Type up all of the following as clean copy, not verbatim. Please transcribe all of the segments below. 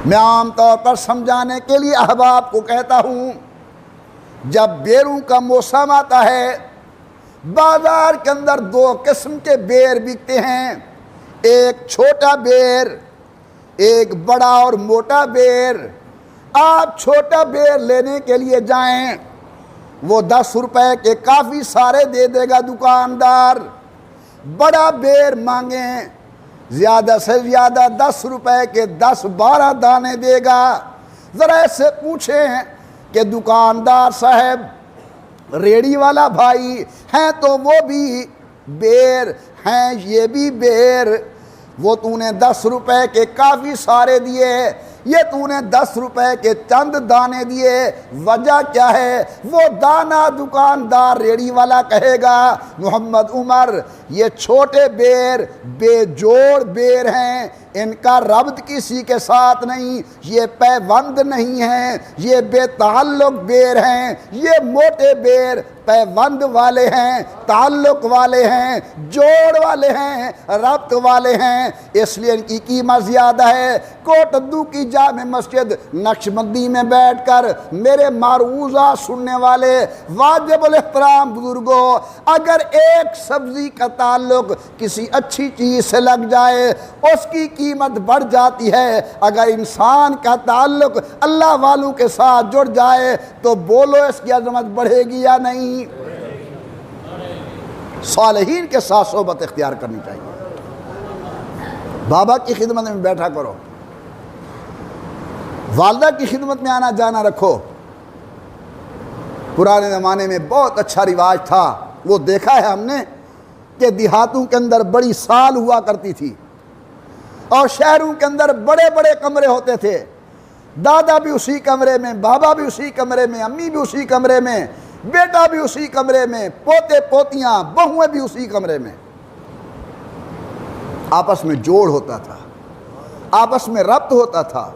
میں عام طور پر سمجھانے کے لیے احباب کو کہتا ہوں، جب بیروں کا موسم آتا ہے بازار کے اندر دو قسم کے بیر بکتے ہیں، ایک چھوٹا بیر، ایک بڑا اور موٹا بیر۔ آپ چھوٹا بیر لینے کے لیے جائیں، وہ 10 روپے کے کافی سارے دے دے گا دکاندار۔ بڑا بیر مانگیں، زیادہ سے زیادہ 10 روپے کے 10-12 دانے دے گا۔ ذرا ایسے پوچھیں کہ دکاندار صاحب، ریڑی والا بھائی ہیں تو وہ بھی بیر ہیں، یہ بھی بیر، وہ تو نے 10 روپے کے کافی سارے دیے، یہ تو نے 10 روپے کے چند دانے دیے، وجہ کیا ہے؟ وہ دانہ دکاندار ریڑی والا کہے گا، محمد عمر یہ چھوٹے بیر بے جوڑ بیر ہیں، ان کا ربط کسی کے ساتھ نہیں، یہ پیوند نہیں ہیں، یہ بے تعلق بیر ہیں۔ یہ موٹے بیر پیوند والے ہیں، تعلق والے ہیں، جوڑ والے ہیں، ربط والے ہیں، اس لیے ان کی قیمت زیادہ ہے۔ کوٹدو کی جامع مسجد نقشبندی میں بیٹھ کر میرے معروضہ سننے والے واجب الاحترام بزرگوں، اگر ایک سبزی کا تعلق کسی اچھی چیز سے لگ جائے اس کی قیمت بڑھ جاتی ہے، اگر انسان کا تعلق اللہ والوں کے ساتھ جڑ جائے تو بولو اس کی عظمت بڑھے گی یا نہیں؟ صالحین کے ساتھ صحبت اختیار کرنی چاہیے۔ بابا کی خدمت میں بیٹھا کرو، والدہ کی خدمت میں آنا جانا رکھو۔ پرانے زمانے میں بہت اچھا رواج تھا، وہ دیکھا ہے ہم نے کہ دیہاتوں کے اندر بڑی سال ہوا کرتی تھی اور شہروں کے اندر بڑے بڑے کمرے ہوتے تھے، دادا بھی اسی کمرے میں، بابا بھی اسی کمرے میں، امی بھی اسی کمرے میں، بیٹا بھی اسی کمرے میں، پوتے پوتیاں بہویں بھی اسی کمرے میں۔ آپس میں جوڑ ہوتا تھا، آپس میں ربط ہوتا تھا۔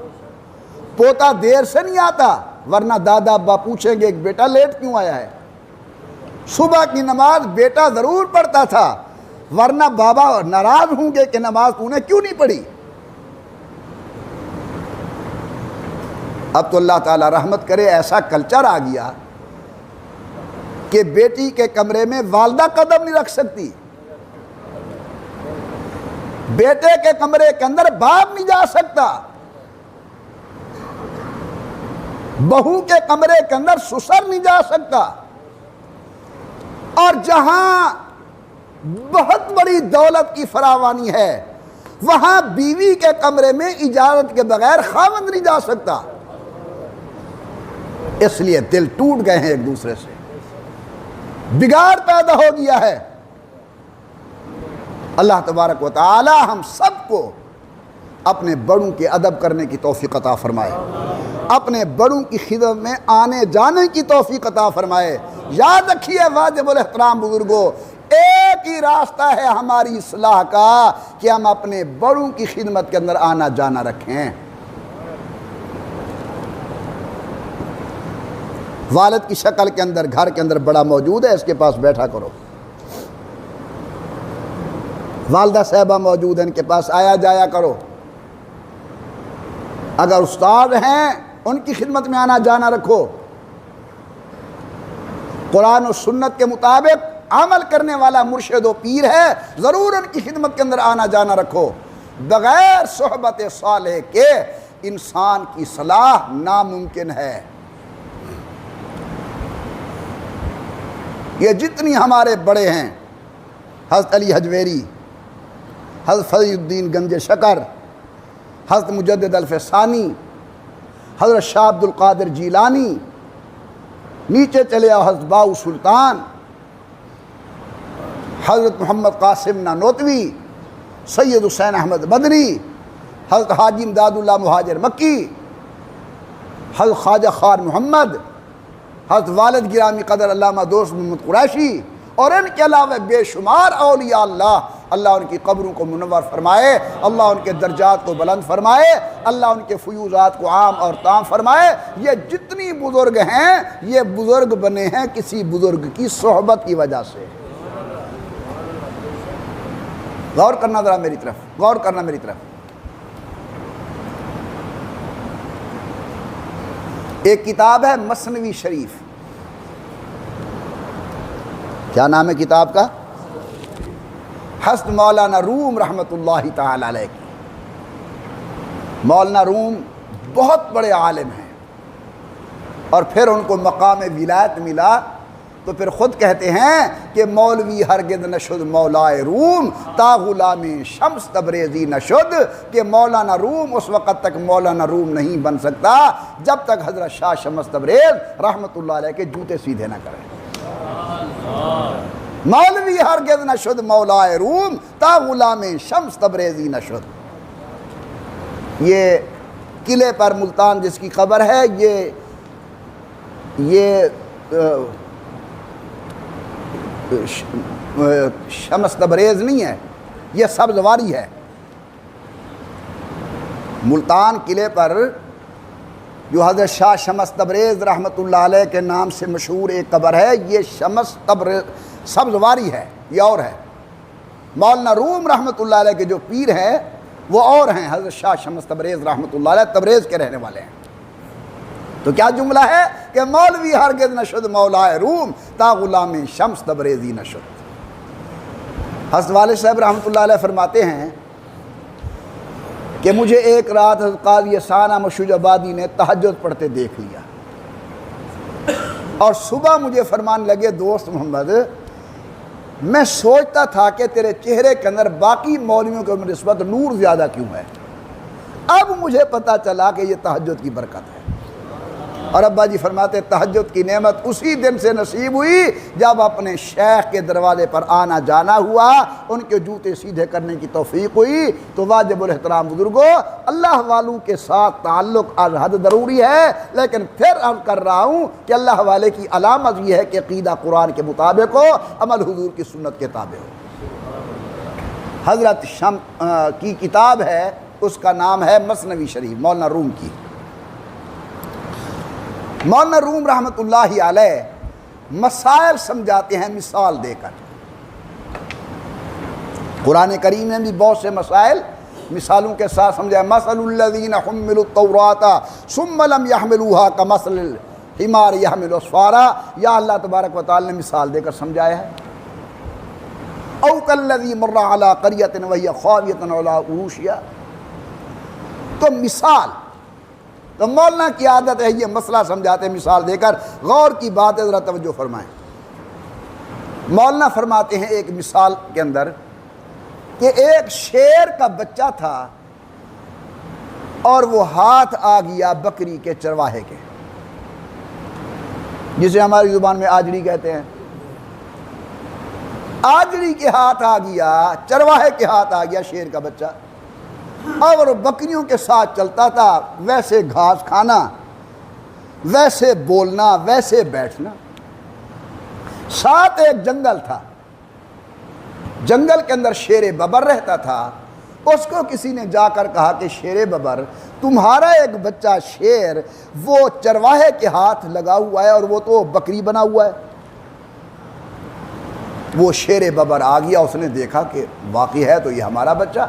پوتا دیر سے نہیں آتا، ورنہ دادا ابا پوچھیں گے کہ بیٹا لیٹ کیوں آیا ہے۔ صبح کی نماز بیٹا ضرور پڑھتا تھا، ورنہ بابا ناراض ہوں گے کہ نماز تو نے کیوں نہیں پڑھی۔ اب تو اللہ تعالی رحمت کرے ایسا کلچر آ گیا کہ بیٹی کے کمرے میں والدہ قدم نہیں رکھ سکتی، بیٹے کے کمرے کے اندر باپ نہیں جا سکتا، بہو کے کمرے کے اندر سسر نہیں جا سکتا، اور جہاں بہت بڑی دولت کی فراوانی ہے وہاں بیوی کے کمرے میں اجازت کے بغیر خاوند نہیں جا سکتا۔ اس لیے دل ٹوٹ گئے ہیں ایک دوسرے سے، بگاڑ پیدا ہو گیا ہے۔ اللہ تبارک و تعالی ہم سب کو اپنے بڑوں کے ادب کرنے کی توفیق عطا فرمائے، اپنے بڑوں کی خدمت میں آنے جانے کی توفیق عطا فرمائے۔ یاد رکھیے واجب الاحترام بزرگوں، ایک ہی راستہ ہے ہماری اصلاح کا کہ ہم اپنے بڑوں کی خدمت کے اندر آنا جانا رکھیں۔ والد کی شکل کے اندر گھر کے اندر بڑا موجود ہے، اس کے پاس بیٹھا کرو۔ والدہ صاحبہ موجود ہیں، ان کے پاس آیا جایا کرو۔ اگر استاد ہیں ان کی خدمت میں آنا جانا رکھو۔ قرآن و سنت کے مطابق عمل کرنے والا مرشد و پیر ہے، ضرور ان کی خدمت کے اندر آنا جانا رکھو۔ بغیر صحبت صالح کے انسان کی صلاح ناممکن ہے۔ یہ جتنی ہمارے بڑے ہیں، حضرت علی حجویری، حضرت فضل الدین گنج شکر، حضرت مجدد الفسانی، حضرت شاہ عبد القادر جیلانی، نیچے چلے آؤ حضرت باؤ سلطان، حضرت محمد قاسم نانوتوی، سید حسین احمد مدنی، حضرت حاجی امداد اللہ مہاجر مکی، حضرت خواجہ خوار محمد، حضرت والد گرامی قدر علامہ دوست محمد قریشی، اور ان کے علاوہ بے شمار اولیاء اللہ، اللہ ان کی قبروں کو منور فرمائے، اللہ ان کے درجات کو بلند فرمائے، اللہ ان کے فیوزات کو عام اور تام فرمائے۔ یہ جتنی بزرگ ہیں یہ بزرگ بنے ہیں کسی بزرگ کی صحبت کی وجہ سے۔ غور کرنا ذرا میری طرف، غور کرنا میری طرف۔ ایک کتاب ہے مثنوی شریف. کیا نام ہے کتاب کا؟ حضرت مولانا روم رحمۃ اللہ تعالی علیہ کی. مولانا روم بہت بڑے عالم ہیں، اور پھر ان کو مقام ولایت ملا تو پھر خود کہتے ہیں کہ مولوی ہرگز نشد مولائے روم تا غلام شمس تبریزی نشد، کہ مولانا روم اس وقت تک مولانا روم نہیں بن سکتا جب تک حضرت شاہ شمس تبریز رحمۃ اللہ علیہ کے جوتے سیدھے نہ کریں. مولوی ہرگز نشد مولائے روم تا غلام شمس تبریزی نشد. یہ قلعے پر ملتان جس کی خبر ہے، یہ شمس تبریز نہیں ہے، یہ سبزواری ہے. ملتان قلعے پر جو حضرت شاہ شمس تبریز رحمۃ اللہ علیہ کے نام سے مشہور ایک قبر ہے، یہ شمس تبریز سبزواری ہے، یہ اور ہے. مولانا روم رحمۃ اللہ علیہ کے جو پیر ہیں وہ اور ہیں، حضرت شاہ شمس تبریز رحمۃ اللہ علیہ تبریز کے رہنے والے ہیں. تو کیا جملہ ہے کہ مولوی ہرگز نشد مولائے روم تا غلام شمس تبریزی نشد. حضرت والد صاحب رحمۃ اللہ علیہ فرماتے ہیں کہ مجھے ایک رات حضرت قاضی ثانیہ مشوج آبادی نے تہجد پڑھتے دیکھ لیا، اور صبح مجھے فرمان لگے، دوست محمد، میں سوچتا تھا کہ تیرے چہرے کے اندر باقی مولویوں کے نسبت نور زیادہ کیوں ہے. اب مجھے پتہ چلا کہ یہ تہجد کی برکت ہے. اور ابا جی فرماتے تہجد کی نعمت اسی دن سے نصیب ہوئی جب اپنے شیخ کے دروازے پر آنا جانا ہوا، ان کے جوتے سیدھے کرنے کی توفیق ہوئی. تو واجب الاحترام بزرگوں، اللہ والوں کے ساتھ تعلق از حد ضروری ہے، لیکن پھر عرض کر رہا ہوں کہ اللہ والے کی علامت یہ ہے کہ عقیدہ قرآن کے مطابق ہو، عمل حضور کی سنت کے تابع ہو. حضرت کی کتاب ہے، اس کا نام ہے مثنوی شریف، مولانا روم کی. مولانا روم رحمۃ اللہ علیہ مسائل سمجھاتے ہیں مثال دے کر. قرآن کریم میں بھی بہت سے مسائل مثالوں کے ساتھ سمجھائے. مثل الذین حملوا التوراۃ ثم لم يحملوها كمثل الحمار يحمل اسفارا. یا اللہ تبارک و تعالی نے مثال دے کر سمجھایا ہے. او كالذی مر علی قریۃ وہی خاویۃ علی عروشها. تو مثال، تو مولانا کی عادت ہے یہ مسئلہ سمجھاتے ہیں مثال دے کر. غور کی بات ہے، ذرا توجہ فرمائیں. مولانا فرماتے ہیں ایک مثال کے اندر کہ ایک شیر کا بچہ تھا اور وہ ہاتھ آ گیا بکری کے چرواہے کے، جسے ہماری زبان میں آجڑی کہتے ہیں. آجڑی کے ہاتھ آ گیا، چرواہے کے ہاتھ آ گیا شیر کا بچہ، اور بکریوں کے ساتھ چلتا تھا. ویسے گھاس کھانا، ویسے بولنا، ویسے بیٹھنا. ساتھ ایک جنگل تھا، جنگل کے اندر شیر ببر رہتا تھا. اس کو کسی نے جا کر کہا کہ شیر ببر، تمہارا ایک بچہ شیر وہ چرواہے کے ہاتھ لگا ہوا ہے اور وہ تو بکری بنا ہوا ہے. وہ شیر ببر آ گیا، اس نے دیکھا کہ واقعی ہے تو یہ ہمارا بچہ،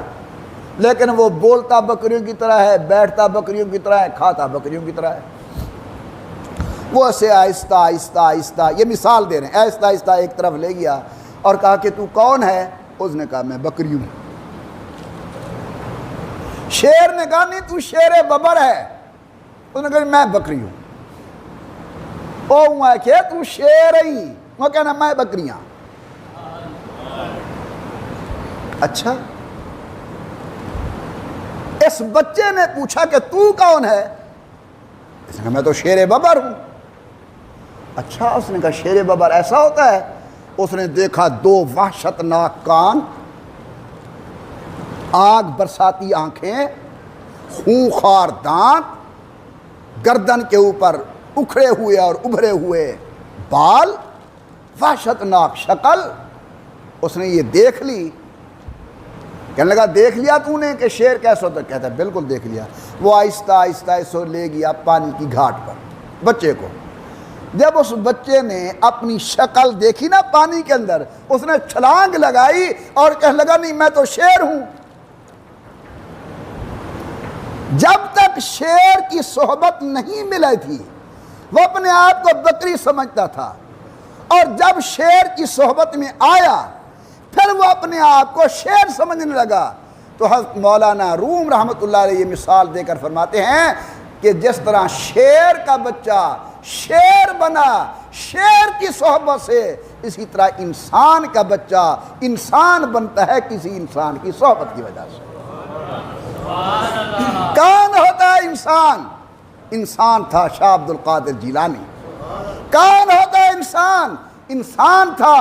لیکن وہ بولتا بکریوں کی طرح ہے، بیٹھتا بکریوں کی طرح ہے، کھاتا بکریوں کی طرح ہے. وہ اسے آہستہ آہستہ آہستہ، یہ مثال دے رہے ہیں، آہستہ آہستہ ایک طرف لے گیا اور کہا کہ تو کون ہے؟ اس نے کہا میں بکری ہوں. شیر نے کہا نہیں تو شیر ببر ہے. اس نے کہا میں بکری ہوں. او کہ تو شیر ہی، وہ کہنا میں بکریاں. اچھا، اس بچے نے پوچھا کہ تو کون ہے؟ اس نے کہا میں تو شیر ببر ہوں. اچھا، اس نے کہا شیر ببر ایسا ہوتا ہے؟ اس نے دیکھا دو وحشتناک کان، آگ برساتی آنکھیں، خونخوار دانت، گردن کے اوپر اکھڑے ہوئے اور ابھرے ہوئے بال، وحشتناک شکل. اس نے یہ دیکھ لی. کہنے لگا دیکھ لیا تو نے کہ شیر کیسا ہوتا؟ کہتا ہے بالکل دیکھ لیا. وہ آہستہ آہستہ اس کو لے گیا پانی کی گھاٹ پر بچے کو. جب اس بچے نے اپنی شکل دیکھی نا پانی کے اندر، اس نے چھلانگ لگائی اور کہنے لگا نہیں میں تو شیر ہوں. جب تک شیر کی صحبت نہیں ملی تھی، وہ اپنے آپ کو بکری سمجھتا تھا، اور جب شیر کی صحبت میں آیا پھر وہ اپنے آپ کو شیر سمجھنے لگا۔ تو حضرت مولانا روم رحمۃ اللہ علیہ یہ مثال دے کر فرماتے ہیں کہ جس طرح شیر کا بچہ شیر بنا شیر کی صحبت سے، اسی طرح انسان کا بچہ انسان بنتا ہے کسی انسان کی صحبت کی وجہ سے۔ کون ہوتا ہے انسان؟ انسان تھا شاہ عبد القادر جیلانی۔ کون ہوتا ہے انسان؟ انسان تھا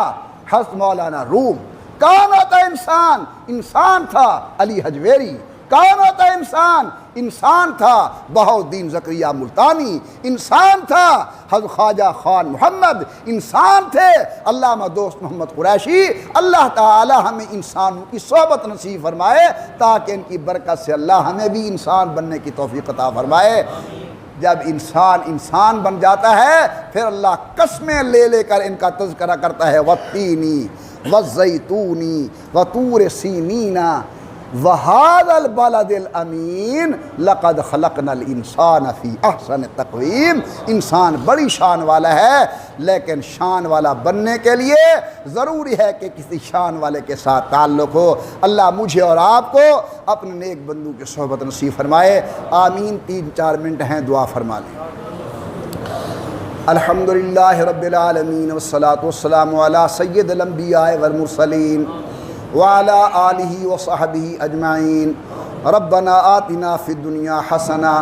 حضرت مولانا روم۔ کون ہوتا ہے انسان؟ انسان تھا علی حجویری۔ کون ہوتا ہے انسان؟ انسان تھا بہاؤالدین زکریا ملتانی۔ انسان تھا حضرت خواجہ خان محمد۔ انسان تھے علامہ دوست محمد قریشی۔ اللہ تعالی ہمیں انسانوں کی صحبت نصیب فرمائے تاکہ ان کی برکت سے اللہ ہمیں بھی انسان بننے کی توفیق عطا فرمائے۔ جب انسان بن جاتا ہے پھر اللہ قسمیں لے لے کر ان کا تذکرہ کرتا ہے، والتینی والزیتونی وطور سینین وہذا البلد الامین لقد خلقنا الانسان فی احسن تقویم۔ انسان بڑی شان والا ہے، لیکن شان والا بننے کے لیے ضروری ہے کہ کسی شان والے کے ساتھ تعلق ہو۔ اللہ مجھے اور آپ کو اپنے نیک بندوں کی صحبت نصیب فرمائے، آمین۔ 3-4 منٹ ہیں، دعا فرما لیں۔ الحمدللہ رب العالمین والصلاة والسلام علی سید الانبیاء والمرسلین وعلی آلہ وصحبہ اجمعین۔ ربنا آتنا فی الدنیا حسنہ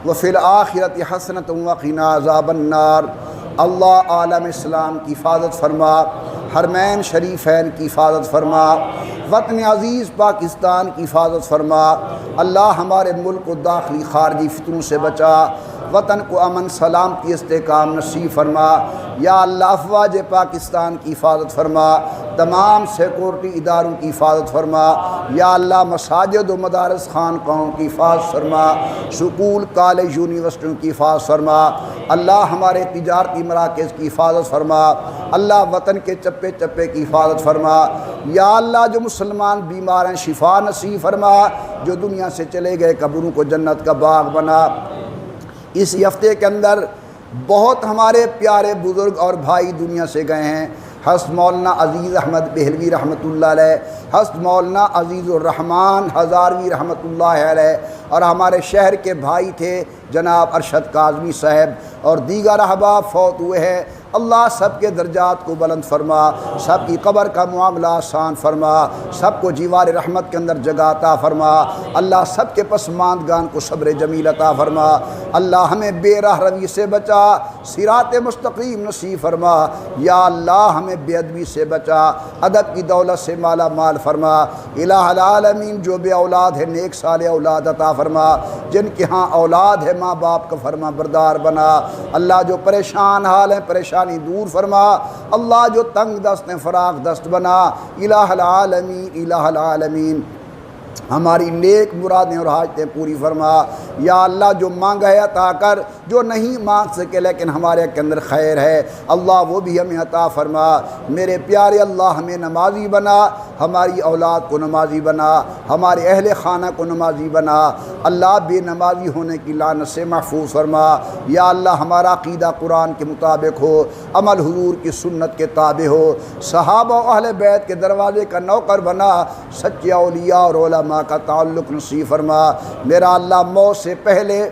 وفی الآخرۃ حسنۃ وقنا عذاب النار۔ اللہ عالم اسلام کی حفاظت فرما، حرمین شریفین کی حفاظت فرما، وطن عزیز پاکستان کی حفاظت فرما۔ اللہ ہمارے ملک کو داخلی خارجی فتنوں سے بچا، وطن کو امن سلامتی استحکام نصیب فرما۔ یا اللہ افواج پاکستان کی حفاظت فرما، تمام سیکورٹی اداروں کی حفاظت فرما۔ یا اللہ مساجد و مدارس خانقاہوں کی حفاظت فرما، سکول کالج یونیورسٹیوں کی حفاظت فرما۔ اللہ ہمارے تجارتی مراکز کی حفاظت فرما۔ اللہ وطن کے چپے چپے کی حفاظت فرما۔ یا اللہ جو مسلمان بیمار ہیں شفا نصیب فرما، جو دنیا سے چلے گئے قبروں کو جنت کا باغ بنا۔ اس ہفتے کے اندر بہت ہمارے پیارے بزرگ اور بھائی دنیا سے گئے ہیں۔ حضرت مولانا عزیز احمد بہلوی رحمۃ اللہ علیہ، حضرت مولانا عزیز الرحمن ہزاروی رحمۃ اللہ علیہ، اور ہمارے شہر کے بھائی تھے جناب ارشد کاظمی صاحب، اور دیگر احباب فوت ہوئے ہیں۔ اللہ سب کے درجات کو بلند فرما، سب کی قبر کا معاملہ آسان فرما، سب کو جیوار رحمت کے اندر جگہ عطا فرما۔ اللہ سب کے پسماندگان کو صبر جمیل عطا فرما۔ اللہ ہمیں بے راہ روی سے بچا، صراط مستقیم نصیب فرما۔ یا اللہ ہمیں بے ادبی سے بچا، ادب کی دولت سے مالا مال فرما۔ الہ العالمین جو بے اولاد ہے نیک صالح اولاد عطا فرما، جن کے ہاں اولاد ہے ماں باپ کا فرما بردار بنا۔ اللہ جو پریشان حال ہیں پریشانی دور فرما، اللہ جو تنگ دست ہیں فراغ دست بنا۔ الہ العالمین الہ العالمین ہماری نیک مرادیں اور حاجتیں پوری فرما۔ یا اللہ جو مانگا ہے عطا کر، جو نہیں مانگ سکے لیکن ہمارے کے اندر خیر ہے اللہ وہ بھی ہمیں عطا فرما۔ میرے پیارے اللہ ہمیں نمازی بنا، ہماری اولاد کو نمازی بنا، ہمارے اہل خانہ کو نمازی بنا۔ اللہ بے نمازی ہونے کی لعنت سے محفوظ فرما۔ یا اللہ ہمارا عقیدہ قرآن کے مطابق ہو، عمل حضور کی سنت کے تابع ہو، صحابہ و اہل بیت کے دروازے کا نوکر بنا، سچے اولیاء اور علماء کا تعلق نصیب فرما۔ میرا اللہ موت سے پہلے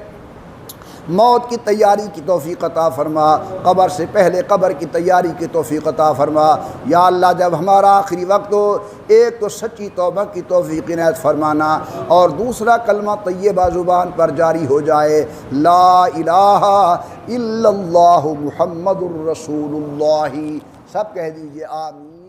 موت کی تیاری کی توفیق عطا فرما، قبر سے پہلے قبر کی تیاری کی توفیق عطا فرما۔ یا اللہ جب ہمارا آخری وقت ہو، ایک تو سچی توبہ کی توفیق عنایت فرمانا، اور دوسرا کلمہ طیبہ زبان پر جاری ہو جائے، لا الہ الا اللہ محمد الرسول اللہ۔ سب کہہ دیجئے آمین۔